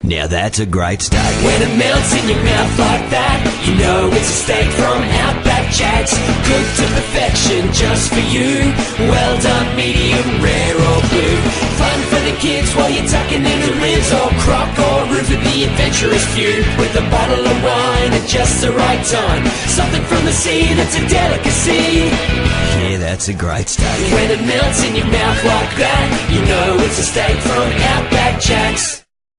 Now that's a great steak. When it melts in your mouth like that, you know it's a steak from Outback Jack's. Cooked to perfection just for you. Well done, medium, rare or blue. Fun for the kids while you're tucking in the ribs. Or crock or roux for the adventurous few. With a bottle of wine at just the right time. Something from the sea that's a delicacy. Yeah, that's a great steak. When it melts in your mouth like that, you know it's a steak from Outback Jack's.